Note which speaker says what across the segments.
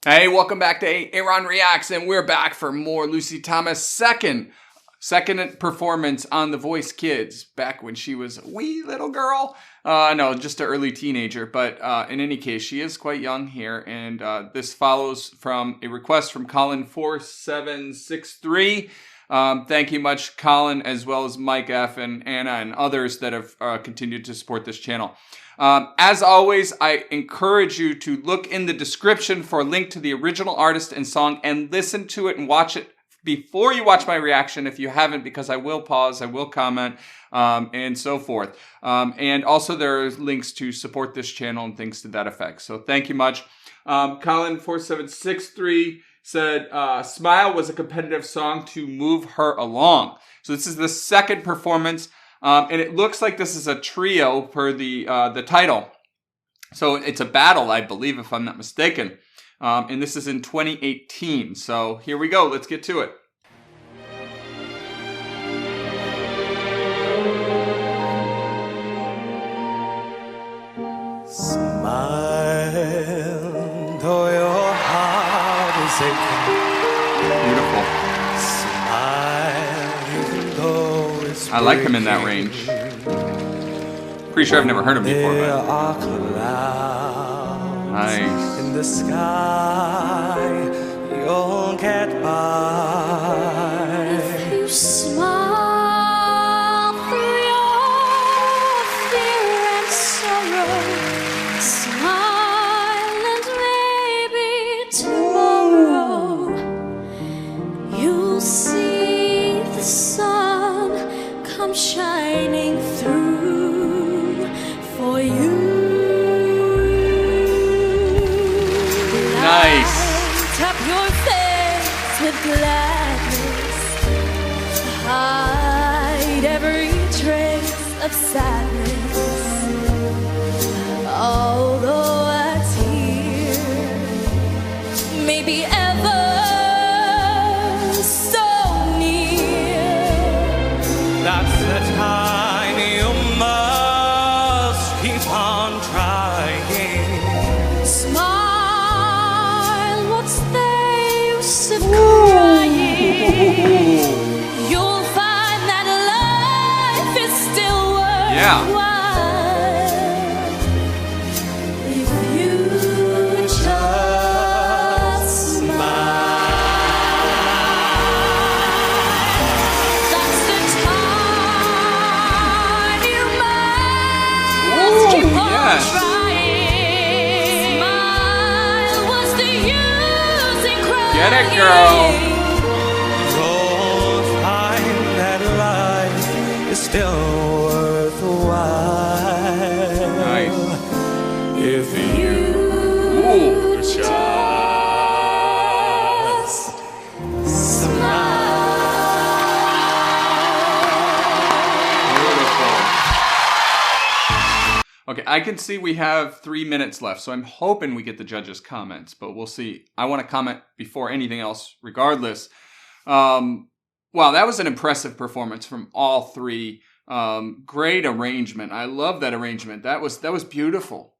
Speaker 1: Hey, welcome back to A-Aron Reacts, and we're back for more Lucy Thomas' second performance on The Voice Kids, back when she was a wee little girl. No, just an early teenager, but in any case, she is quite young here, and this follows from a request from Colin4763. Thank you much, Colin, as well as Mike F. and Anna and others that have continued to support this channel. As always, I encourage you to look in the description for a link to the original artist and song and listen to it and watch it before you watch my reaction if you haven't, because I will pause, I will comment, and so forth. And also there are links to support this channel and things to that effect. So thank you much. Colin4763 said, Smile was a competitive song to move her along. So this is the second performance. And it looks like this is a trio per the title. So it's a battle, I believe, if I'm not mistaken. And this is in 2018. So here we go. Let's get to it.
Speaker 2: Smile, though your heart is aching.
Speaker 1: Beautiful.
Speaker 2: Smile, even though it's
Speaker 1: I like him in that range. Pretty sure I've never heard him before,
Speaker 2: there
Speaker 1: but
Speaker 2: are clouds
Speaker 1: nice.
Speaker 2: in the sky you'll get by.
Speaker 3: If you smile through your fear and sorrow, smile and maybe tomorrow you'll see the sun come shining through for you.
Speaker 1: Nice.
Speaker 3: Light up your face with gladness, hide every trace of sadness. Although a tear may be ever so near,
Speaker 2: That's the time you must keep on trying.
Speaker 3: smile. What's the use of crying? You'll find that life is still worthwhile if you just smile. That's the time you must keep on
Speaker 1: yes.
Speaker 3: trying. Smile. What's the use in crying?
Speaker 1: Get it, girl.
Speaker 2: You'll find that life is still worthwhile.
Speaker 1: Nice.
Speaker 2: If you
Speaker 1: Ooh.
Speaker 2: just
Speaker 1: Okay, I can see we have 3 minutes left, so I'm hoping we get the judges' comments, but we'll see. I want to comment before anything else, regardless. Wow, that was an impressive performance from all three. Great arrangement. I love that arrangement. That was beautiful.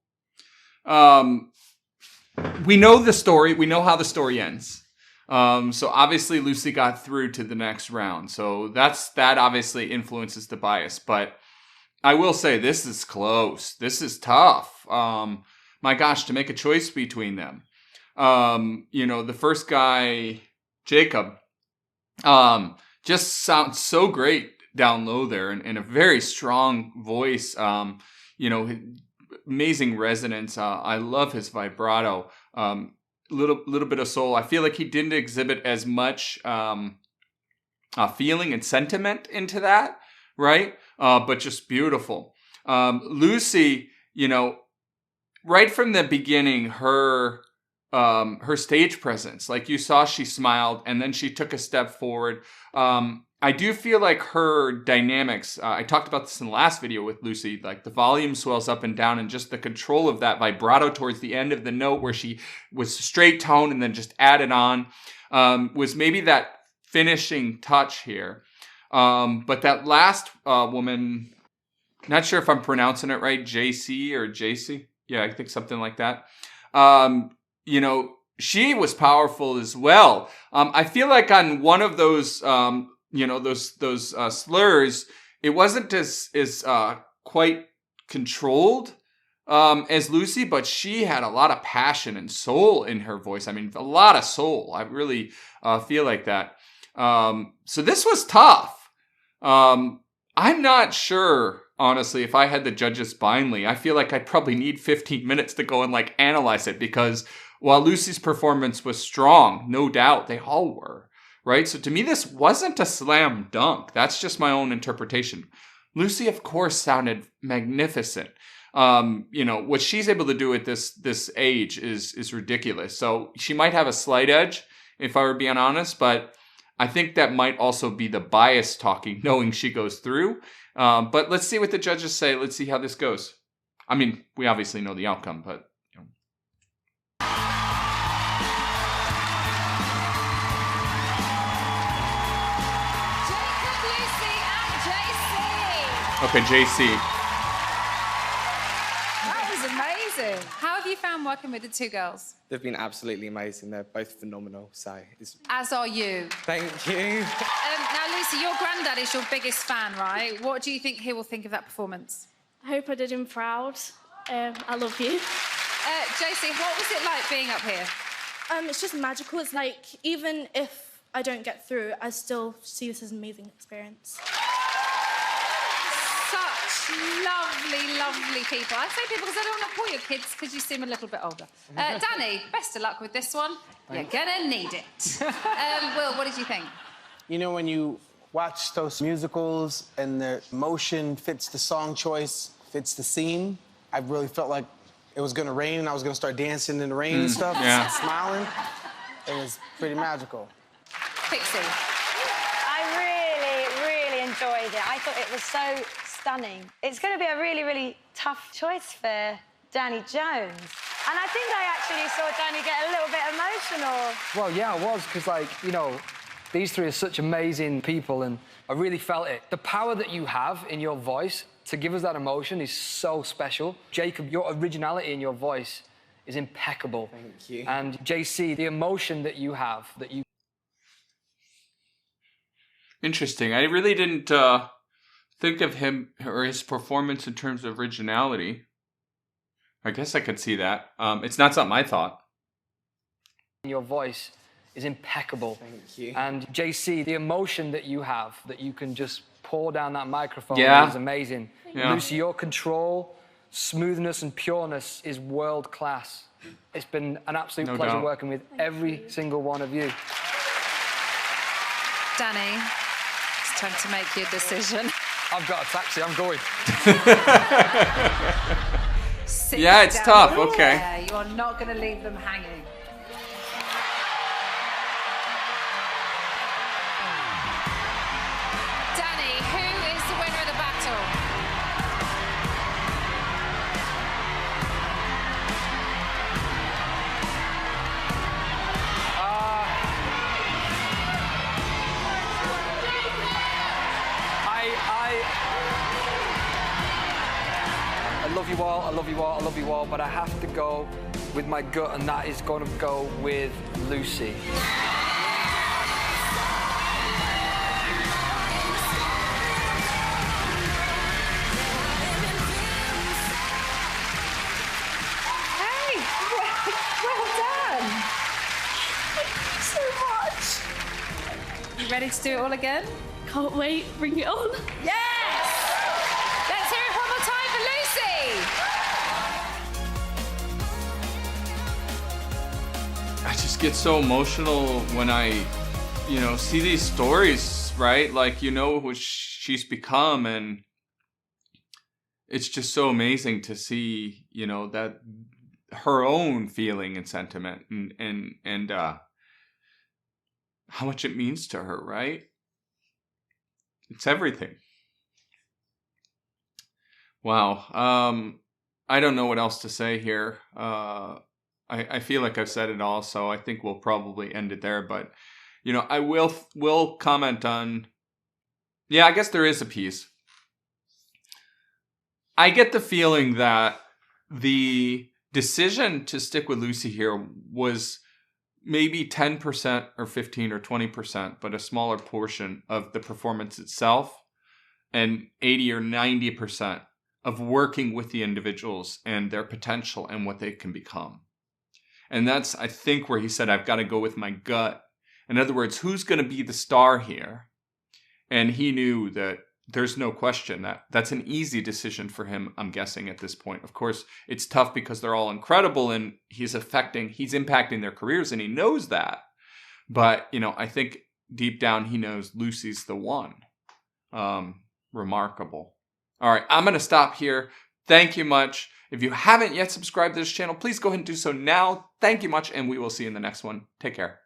Speaker 1: We know the story. We know how the story ends. So obviously Lucy got through to the next round. So that obviously influences the bias, but I will say this is close. This is tough. My gosh, to make a choice between them. The first guy, Jacob, just sounds so great down low there and a very strong voice. Amazing resonance. I love his vibrato. Little bit of soul. I feel like he didn't exhibit as much feeling and sentiment into that, right? But just beautiful. Lucy, right from the beginning, her stage presence, like you saw, she smiled and then she took a step forward. I do feel like her dynamics, I talked about this in the last video with Lucy, like the volume swells up and down and just the control of that vibrato towards the end of the note where she was straight tone and then just added on, was maybe that finishing touch here. But that last woman, not sure if I'm pronouncing it right, JC or JC. Yeah, I think something like that. she was powerful as well. I feel like on one of those, those slurs, it wasn't as quite controlled as Lucy, but she had a lot of passion and soul in her voice. I mean, a lot of soul. I really feel like that. So this was tough. I'm not sure, honestly, if I had the judges blindly. I feel like I'd probably need 15 minutes to go and like analyze it, because while Lucy's performance was strong, no doubt, they all were, right? So to me, this wasn't a slam dunk. That's just my own interpretation. Lucy, of course, sounded magnificent. What she's able to do at this age is ridiculous. So she might have a slight edge, if I were being honest, but I think that might also be the bias talking, knowing she goes through. But let's see what the judges say. Let's see how this goes. I mean, we obviously know the outcome, but
Speaker 3: Jacob, Lucy, and JC.
Speaker 1: okay, JC.
Speaker 3: That was amazing. How have you found working with the two girls?
Speaker 4: They've been absolutely amazing. They're both phenomenal. So
Speaker 3: As are you.
Speaker 4: thank you.
Speaker 3: Now, Lucy, your granddad is your biggest fan, right? What do you think he will think of that performance?
Speaker 5: I hope I did him proud. I love you.
Speaker 3: JC, what was it like being up here?
Speaker 5: It's just magical. It's like, even if I don't get through, I still see this as an amazing experience.
Speaker 3: Such lovely, lovely people. I say people because I don't want to call your kids because you seem a little bit older. Danny, best of luck with this one. You're gonna need it. Will, what did you think?
Speaker 6: You know, when you watch those musicals and the emotion fits the song choice, fits the scene, I really felt like it was gonna rain and I was gonna start dancing in the rain and stuff,
Speaker 1: yeah.
Speaker 6: smiling. It was pretty magical.
Speaker 3: Pixie.
Speaker 7: I really, really enjoyed it. I thought it was so stunning. It's going to be a really, really tough choice for Danny Jones. And I think I actually saw Danny get a little bit emotional.
Speaker 8: Well, yeah, I was, because, these three are such amazing people, and I really felt it. The power that you have in your voice to give us that emotion is so special. Jacob, your originality in your voice is impeccable.
Speaker 6: Thank you.
Speaker 8: And JC, the emotion that you have, that you...
Speaker 1: Interesting. I really didn't think of him or his performance in terms of originality. I guess I could see that. It's not something I thought.
Speaker 8: Your voice is impeccable.
Speaker 6: Thank you.
Speaker 8: And JC, the emotion that you have, that you can just pour down that microphone,
Speaker 1: Yeah.
Speaker 8: is amazing.
Speaker 1: Yeah.
Speaker 8: Lucy, your control, smoothness and pureness is world class. It's been an absolute
Speaker 1: No
Speaker 8: pleasure
Speaker 1: doubt.
Speaker 8: working with every single one of you.
Speaker 3: Danny, it's time to make your decision.
Speaker 8: I've got a taxi, I'm going.
Speaker 3: Sit
Speaker 1: Yeah, it's
Speaker 3: down.
Speaker 1: tough, okay.
Speaker 3: Yeah, you are not going to leave them hanging. Danny, who is the winner of the battle?
Speaker 8: I love you all, I love you all, I love you all, but I have to go with my gut, and that is going to go with Lucy.
Speaker 3: Hey, well done. So much. You ready to do it all again?
Speaker 5: Can't wait. Bring it on.
Speaker 3: Yes! Let's hear it one more time for Lucy.
Speaker 1: I just get so emotional when I, see these stories, right? Like, who she's become, and it's just so amazing to see, that her own feeling and sentiment and how much it means to her, right? It's everything. Wow. I don't know what else to say here. I feel like I've said it all, so I think we'll probably end it there. But, I will comment on... Yeah, I guess there is a piece. I get the feeling that the decision to stick with Lucy here was maybe 10% or 15 or 20%, but a smaller portion of the performance itself, and 80 or 90% of working with the individuals and their potential and what they can become. And that's, I think, where he said, I've got to go with my gut. In other words, who's going to be the star here? And he knew that there's no question that that's an easy decision for him, I'm guessing, at this point. Of course, it's tough because they're all incredible and he's impacting their careers, and he knows that. But, you know, I think deep down he knows Lucy's the one. Remarkable. All right, I'm going to stop here. Thank you much. If you haven't yet subscribed to this channel, please go ahead and do so now. Thank you much, and we will see you in the next one. Take care.